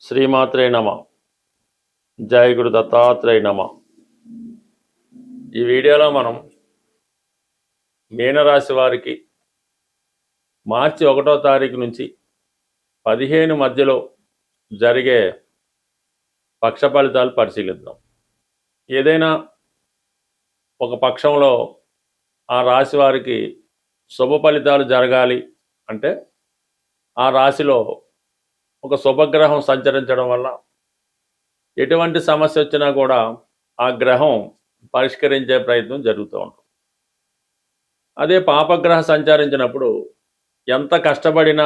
శ్రీమాత్రే నమ. జయ గురు దత్తాత్రేయ నమ. ఈ వీడియోలో మనం మీనరాశి వారికి మార్చి 1వ తారీఖు నుంచి 15 మధ్యలో జరిగే పక్ష ఫలితాలు పరిశీలిద్దాం. ఏదైనా ఒక పక్షంలో ఆ రాశి వారికి శుభ ఫలితాలు జరగాలి అంటే ఆ రాశిలో ఒక శుభగ్రహం సంచరించడం వల్ల ఎటువంటి సమస్య వచ్చినా కూడా ఆ గ్రహం పరిష్కరించే ప్రయత్నం జరుగుతూ ఉంటుంది. అదే పాపగ్రహం సంచరించినప్పుడు ఎంత కష్టపడినా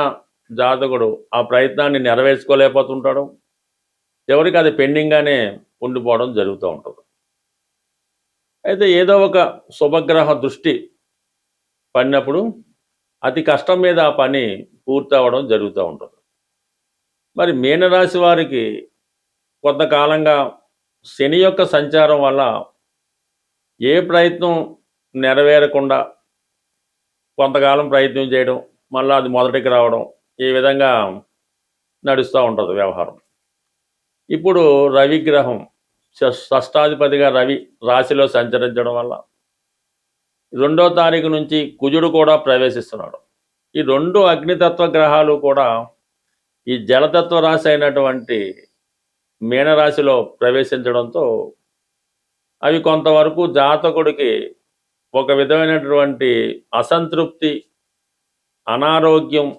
జాతకుడు ఆ ప్రయత్నాన్ని నెరవేర్చుకోలేకపోతుంటాడు. చివరికి అది పెండింగ్గానే ఉండిపోవడం జరుగుతూ ఉంటుంది. అయితే ఏదో ఒక శుభగ్రహ దృష్టి పడినప్పుడు అతి కష్టం మీద ఆ పని పూర్తి అవ్వడం జరుగుతూ ఉంటుంది. మరి మీనరాశి వారికి కొంతకాలంగా శని యొక్క సంచారం వల్ల ఏ ప్రయత్నం నెరవేరకుండా కొంతకాలం ప్రయత్నం చేయడం, మళ్ళీ అది మొదటికి రావడం, ఈ విధంగా నడుస్తూ ఉంటుంది వ్యవహారం. ఇప్పుడు రవిగ్రహం షష్టాధిపతిగా రవి రాశిలో సంచరించడం వల్ల 2వ తారీఖు నుంచి కుజుడు కూడా ప్రవేశిస్తున్నాడు. ఈ 2 అగ్నితత్వ గ్రహాలు కూడా ఈ జలతత్వ రాశి అయినటువంటి మీనరాశిలో ప్రవేశించడంతో అవి కొంతవరకు జాతకుడికి ఒక విధమైనటువంటి అసంతృప్తి, అనారోగ్యం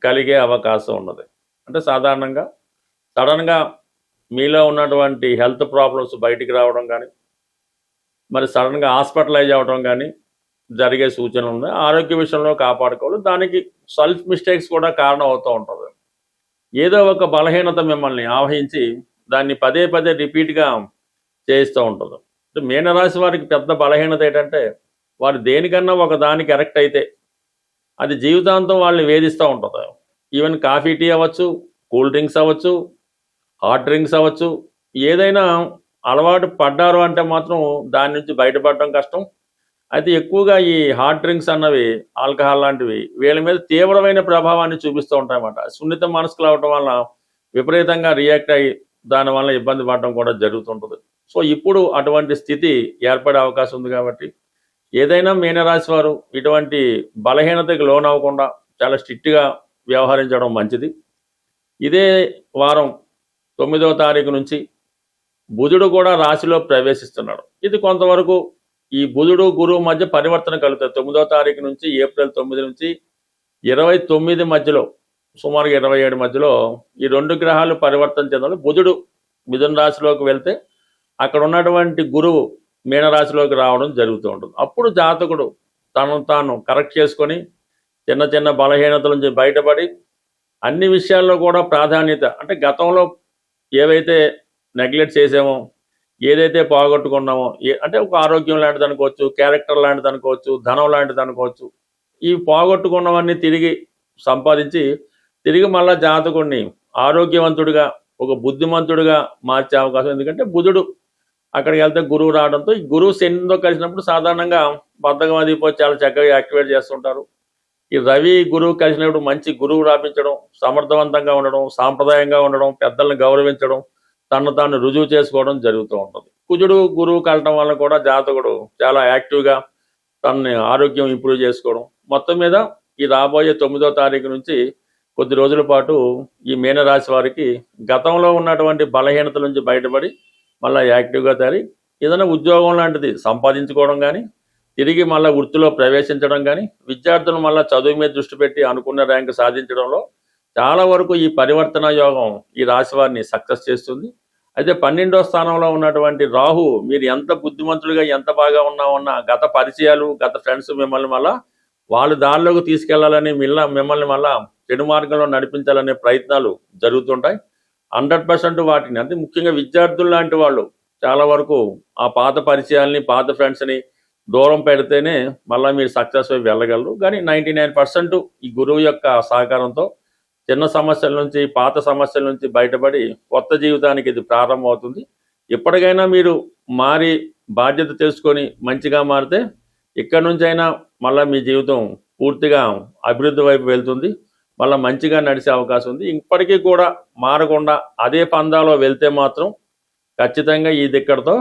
కలిగే అవకాశం ఉన్నది. అంటే సాధారణంగా సడన్గా మీలో ఉన్నటువంటి హెల్త్ ప్రాబ్లమ్స్ బయటికి రావడం కానీ, మరి సడన్గా హాస్పిటలైజ్ అవ్వడం కానీ జరిగే సూచనలు ఉన్నాయి. ఆరోగ్య విషయంలో కాపాడుకోవాలి. దానికి సెల్ఫ్ మిస్టేక్స్ కూడా కారణం అవుతూ ఉంటుంది. ఏదో ఒక బలహీనత మిమ్మల్ని ఆవహించి దాన్ని పదే పదే రిపీట్గా చేస్తూ ఉంటుంది. మీనరాశి వారికి పెద్ద బలహీనత ఏంటంటే వారు దేనికన్నా ఒక దానికి కరెక్ట్ అయితే అది జీవితాంతం వాళ్ళని వేధిస్తూ ఉంటుంది. ఈవెన్ కాఫీ టీ అవ్వచ్చు, కూల్ డ్రింక్స్ అవ్వచ్చు, హాట్ డ్రింక్స్ అవ్వచ్చు, ఏదైనా అలవాటు పడ్డారు అంటే మాత్రం దాని నుంచి బయటపడడం కష్టం. అయితే ఎక్కువగా ఈ హాట్ డ్రింక్స్ అన్నవి, ఆల్కహాల్ లాంటివి వీళ్ళ మీద తీవ్రమైన ప్రభావాన్ని చూపిస్తూ ఉంటాయన్నమాట. సున్నిత మనసుకులు అవడం వల్ల విపరీతంగా రియాక్ట్ అయ్యి దానివల్ల ఇబ్బంది పడడం కూడా జరుగుతుంటుంది. సో ఇప్పుడు అటువంటి స్థితి ఏర్పడే అవకాశం ఉంది. కాబట్టి ఏదైనా మీనరాశి వారు ఇటువంటి బలహీనతకి లోనవ్వకుండా చాలా స్ట్రిక్ట్గా వ్యవహరించడం మంచిది. ఇదే వారం 9వ తారీఖు నుంచి బుధుడు కూడా రాశిలో ప్రవేశిస్తున్నాడు. ఇది కొంతవరకు ఈ బుధుడు గురువు మధ్య పరివర్తన కలుగుతుంది. 9వ తారీఖు నుంచి ఏప్రిల్ 9 నుంచి 29 మధ్యలో, సుమారుగా 27 మధ్యలో ఈ 2 గ్రహాలు పరివర్తన చెందాలి. బుధుడు మిథున రాశిలోకి వెళ్తే అక్కడ ఉన్నటువంటి గురువు మీనరాశిలోకి రావడం జరుగుతూ ఉంటుంది. అప్పుడు జాతకుడు తనను తాను కరెక్ట్ చేసుకొని చిన్న చిన్న బలహీనతల నుంచి బయటపడి అన్ని విషయాల్లో కూడా ప్రాధాన్యత, అంటే గతంలో ఏవైతే నెగ్లెక్ట్ చేసామో, ఏదైతే పోగొట్టుకున్నామో, అంటే ఒక ఆరోగ్యం లాంటిది అనుకోవచ్చు, క్యారెక్టర్ లాంటిది అనుకోవచ్చు, ధనం లాంటిది అనుకోవచ్చు, ఈ పోగొట్టుకున్నవన్నీ తిరిగి సంపాదించి తిరిగి మళ్ళా జాతకుడిని ఆరోగ్యవంతుడిగా, ఒక బుద్ధిమంతుడిగా మార్చే అవకాశం. ఎందుకంటే బుధుడు అక్కడికి వెళ్తే గురువు రావడంతో, ఈ గురువు శనితో కలిసినప్పుడు సాధారణంగా బద్ధకం అది పోయి చాలా చక్కగా యాక్టివేట్ చేస్తుంటారు. ఈ రవి గురువు కలిసినప్పుడు మంచి గురువు రాపించడం, సమర్థవంతంగా ఉండడం, సాంప్రదాయంగా ఉండడం, పెద్దలను గౌరవించడం, తను తాను రుజువు చేసుకోవడం జరుగుతూ ఉంటుంది. కుజుడు గురువు కలటం వల్ల కూడా జాతకుడు చాలా యాక్టివ్గా తనని ఆరోగ్యం ఇంప్రూవ్ చేసుకోవడం. మొత్తం మీద ఈ రాబోయే 9వ తారీఖు నుంచి కొద్ది రోజుల పాటు ఈ మీనరాశి వారికి గతంలో ఉన్నటువంటి బలహీనతల నుంచి బయటపడి మళ్ళీ యాక్టివ్గా తయారీ ఏదైనా ఉద్యోగం లాంటిది సంపాదించుకోవడం కానీ, తిరిగి మళ్ళీ వృత్తిలో ప్రవేశించడం కానీ, విద్యార్థులు మళ్ళీ చదువు మీద దృష్టి పెట్టి అనుకున్న ర్యాంకు సాధించడంలో చాలా వరకు ఈ పరివర్తన యోగం ఈ రాశి వారిని సక్సెస్ చేస్తుంది. అయితే 12వ స్థానంలో ఉన్నటువంటి రాహు, మీరు ఎంత బుద్ధిమంతులుగా ఎంత బాగా ఉన్నామన్నా గత పరిచయాలు, గత ఫ్రెండ్స్ మిమ్మల్ని మళ్ళా వాళ్ళు దారిలోకి తీసుకెళ్లాలని మిమ్మల్ని మళ్ళా చెడు మార్గంలో నడిపించాలనే ప్రయత్నాలు జరుగుతుంటాయి. 100% వాటిని, అంటే ముఖ్యంగా విద్యార్థులు లాంటి వాళ్ళు చాలా వరకు ఆ పాత పరిచయాల్ని, పాత ఫ్రెండ్స్ని దూరం పెడితేనే మళ్ళీ మీరు సక్సెస్ అయి వెళ్ళగలరు. కానీ 99% ఈ గురువు యొక్క సహకారంతో చిన్న సమస్యల నుంచి, పాత సమస్యల నుంచి బయటపడి కొత్త జీవితానికి ఇది ప్రారంభం అవుతుంది. ఎప్పటికైనా మీరు మారి బాధ్యత తెలుసుకొని మంచిగా మారితే ఇక్కడి నుంచి అయినా మళ్ళీ మీ జీవితం పూర్తిగా అభివృద్ధి వైపు వెళ్తుంది. మళ్ళీ మంచిగా నడిచే అవకాశం ఉంది. ఇప్పటికీ కూడా మారకుండా అదే పందాలో వెళ్తే మాత్రం ఖచ్చితంగా ఈ దిక్కడతో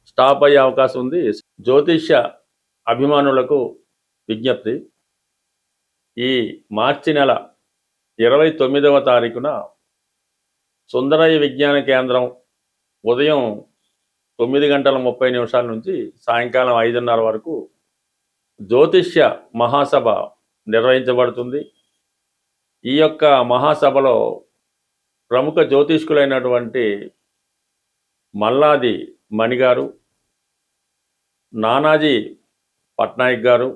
స్టాప్ అయ్యే అవకాశం ఉంది. జ్యోతిష్య అభిమానులకు విజ్ఞప్తి, ఈ మార్చి నెల 29వ తారీఖున సుందరయ్య విజ్ఞాన కేంద్రం ఉదయం 9:30 నుంచి సాయంకాలం 5:30 వరకు జ్యోతిష్య మహాసభ నిర్వహించబడుతుంది. ఈ యొక్క మహాసభలో ప్రముఖ జ్యోతిష్కులైనటువంటి మల్లాది మణిగారు, నానాజీ పట్నాయక్ గారు,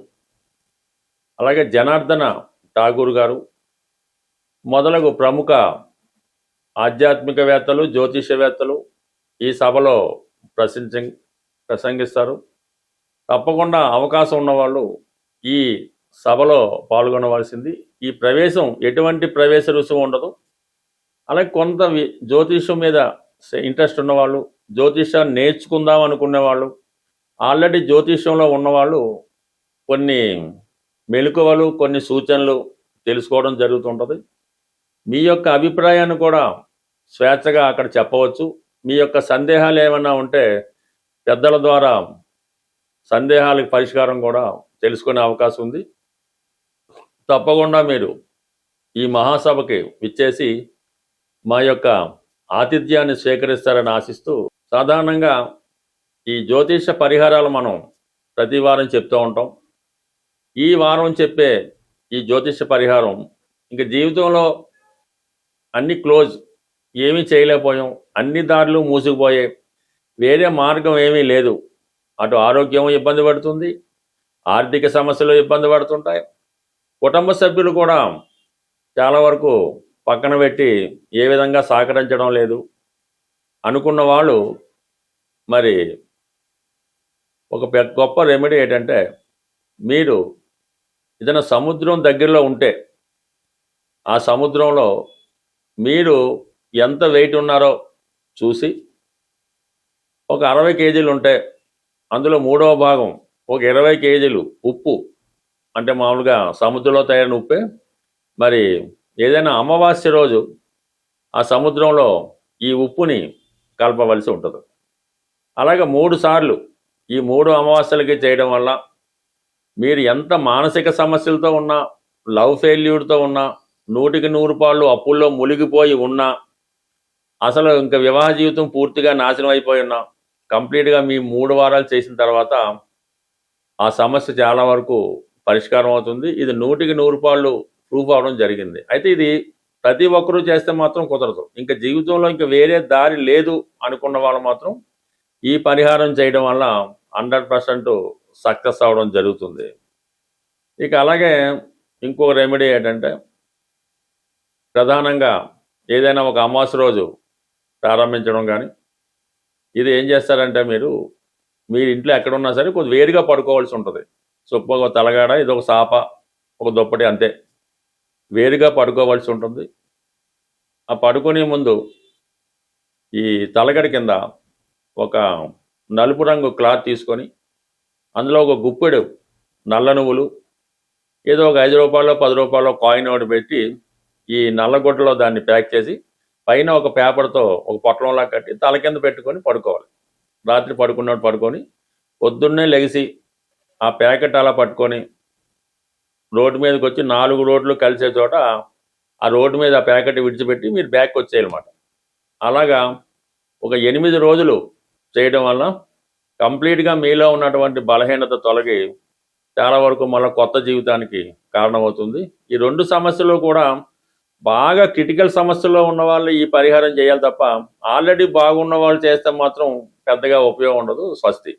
అలాగే జనార్దన ఠాగూర్ గారు మొదలగు ప్రముఖ ఆధ్యాత్మికవేత్తలు, జ్యోతిష్యవేత్తలు ఈ సభలో ప్రసంగిస్తారు. తప్పకుండా అవకాశం ఉన్నవాళ్ళు ఈ సభలో పాల్గొనవలసింది. ఈ ప్రవేశం ఎటువంటి ప్రవేశ రుసుము ఉండదు. అలాగే కొంత జ్యోతిష్యం మీద ఇంట్రెస్ట్ ఉన్నవాళ్ళు, జ్యోతిష్యాన్ని నేర్చుకుందాం అనుకునే వాళ్ళు, ఆల్రెడీ జ్యోతిష్యంలో ఉన్నవాళ్ళు కొన్ని మెలకువలు, కొన్ని సూచనలు తెలుసుకోవడం జరుగుతుంటుంది. మీ యొక్క అభిప్రాయాన్ని కూడా స్వేచ్ఛగా అక్కడ చెప్పవచ్చు. మీ యొక్క సందేహాలు ఏమైనా ఉంటే పెద్దల ద్వారా సందేహాలకు పరిష్కారం కూడా తెలుసుకునే అవకాశం ఉంది. తప్పకుండా మీరు ఈ మహాసభకి విచ్చేసి మా యొక్క ఆతిథ్యాన్ని స్వీకరిస్తారని ఆశిస్తూ, సాధారణంగా ఈ జ్యోతిష పరిహారాలు మనం ప్రతి వారం చెప్తూ ఉంటాం. ఈ వారం చెప్పే ఈ జ్యోతిష పరిహారం ఇంక జీవితంలో అన్ని క్లోజ్, ఏమీ చేయలేకపోయాం, అన్ని దారులు మూసుకుపోయాయి, వేరే మార్గం ఏమీ లేదు. అటు ఆరోగ్యం ఇబ్బంది పడుతుంది, ఆర్థిక సమస్యలు ఇబ్బంది పడుతుంటాయి, కుటుంబ సభ్యులు కూడా చాలా వరకు పక్కన పెట్టి ఏ విధంగా సహకరించడం లేదు అనుకున్న వాళ్ళు, మరి ఒక గొప్ప రెమెడీ ఏంటంటే, మీరు ఏదైనా సముద్రం దగ్గరలో ఉంటే ఆ సముద్రంలో మీరు ఎంత వెయిట్ ఉన్నారో చూసి, ఒక 60 కేజీలు ఉంటే అందులో 3వ భాగం ఒక 20 కేజీలు ఉప్పు, అంటే మామూలుగా సముద్రంలో తయారైన ఉప్పే, మరి ఏదైనా అమావాస్య రోజు ఆ సముద్రంలో ఈ ఉప్పుని కలపవలసి ఉంటుంది. అలాగే 3 సార్లు ఈ 3 అమావాస్యలకి చేయడం వల్ల మీరు ఎంత మానసిక సమస్యలతో ఉన్నా, లవ్ ఫెయిల్యూర్తో ఉన్నా, 100కి 100 పాళ్ళు అప్పుల్లో మునిగిపోయి ఉన్నా, అసలు ఇంకా వివాహ జీవితం పూర్తిగా నాశనం అయిపోయి ఉన్నా, కంప్లీట్గా మీ 3 వారాలు చేసిన తర్వాత ఆ సమస్య చాలా వరకు పరిష్కారం అవుతుంది. ఇది 100కి 100 పాళ్ళు ప్రూఫ్ అవడం జరిగింది. అయితే ఇది ప్రతి ఒక్కరూ చేస్తే మాత్రం కుదరదు. ఇంకా జీవితంలో ఇంకా వేరే దారి లేదు అనుకున్న వాళ్ళు మాత్రం ఈ పరిహారం చేయడం వల్ల 100% సక్సెస్ అవడం జరుగుతుంది. ఇక అలాగే ఇంకొక రెమెడీ ఏంటంటే, ప్రధానంగా ఏదైనా ఒక అమావాస్య రోజు ప్రారంభించడం కానీ, ఇది ఏం చేస్తారంటే, మీరు ఇంట్లో ఎక్కడున్నా సరే కొద్ది వేరుగా పడుకోవాల్సి ఉంటుంది. ఒక తలగాడ, ఇది ఒక సాప, ఒక దుప్పటి, అంతే వేరుగా పడుకోవాల్సి ఉంటుంది. ఆ పడుకునే ముందు ఈ తలగడ కింద ఒక నలుపు రంగు క్లాత్ తీసుకొని అందులో ఒక గుప్పెడు నల్ల నువ్వులు, ఏదో ఒక 5 రూపాయలు 10 రూపాయలు కాయిన్ ఒకటి పెట్టి ఈ నల్లగొడ్డలో దాన్ని ప్యాక్ చేసి పైన ఒక పేపర్తో ఒక పొట్లంలా కట్టి తల కింద పెట్టుకొని పడుకోవాలి. రాత్రి పడుకున్నట్టు పడుకొని పొద్దున్నే లెగిసి ఆ ప్యాకెట్ అలా పట్టుకొని రోడ్డు మీదకి వచ్చి 4 రోడ్లు కలిసే చోట ఆ రోడ్డు మీద ఆ ప్యాకెట్ విడిచిపెట్టి మీరు బ్యాక్ వచ్చేయాలన్నమాట. అలాగా ఒక 8 రోజులు చేయడం వల్ల కంప్లీట్గా మీలో ఉన్నటువంటి బలహీనత తొలగి చాలా వరకు మళ్ళీ కొత్త జీవితానికి కారణమవుతుంది. ఈ 2 సమస్యలు కూడా బాగా క్రిటికల్ సమస్యల్లో ఉన్న వాళ్ళు ఈ పరిహారం చేయాలి తప్ప, ఆల్రెడీ బాగున్న వాళ్ళు చేస్తే మాత్రం పెద్దగా ఉపయోగం ఉండదు. స్వస్తి.